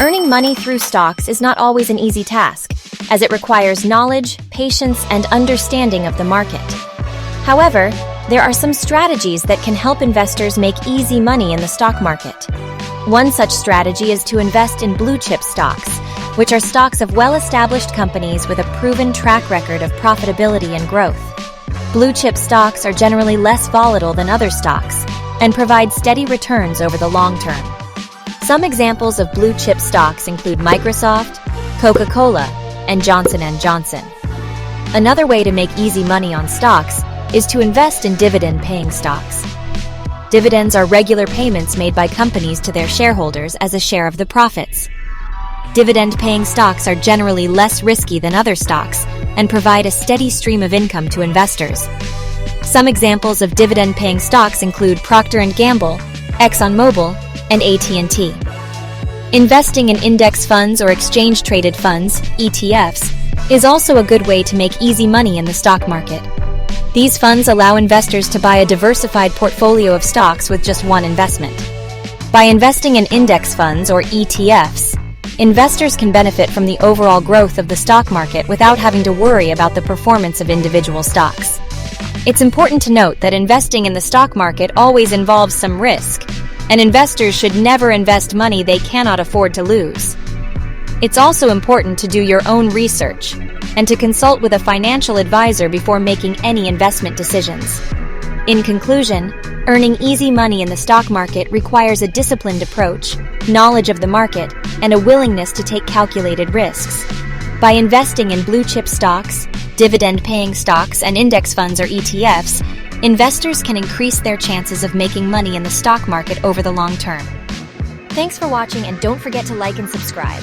Earning money through stocks is not always an easy task, as it requires knowledge, patience, and understanding of the market. However, there are some strategies that can help investors make easy money in the stock market. One such strategy is to invest in blue-chip stocks, which are stocks of well-established companies with a proven track record of profitability and growth. Blue-chip stocks are generally less volatile than other stocks and provide steady returns over the long term. Some examples of blue-chip stocks include Microsoft, Coca-Cola, and Johnson & Johnson. Another way to make easy money on stocks is to invest in dividend-paying stocks. Dividends are regular payments made by companies to their shareholders as a share of the profits. Dividend-paying stocks are generally less risky than other stocks and provide a steady stream of income to investors. Some examples of dividend-paying stocks include Procter & Gamble, ExxonMobil, and AT&T. Investing in index funds or exchange-traded funds, ETFs, is also a good way to make easy money in the stock market. These funds allow investors to buy a diversified portfolio of stocks with just one investment. By investing in index funds or ETFs, investors can benefit from the overall growth of the stock market without having to worry about the performance of individual stocks. It's important to note that investing in the stock market always involves some risk, and investors should never invest money they cannot afford to lose. It's also important to do your own research and to consult with a financial advisor before making any investment decisions. In conclusion, earning easy money in the stock market requires a disciplined approach, knowledge of the market, and a willingness to take calculated risks. By investing in blue-chip stocks, dividend-paying stocks, and index funds or ETFs, investors can increase their chances of making money in the stock market over the long term. Thanks for watching, and don't forget to like and subscribe.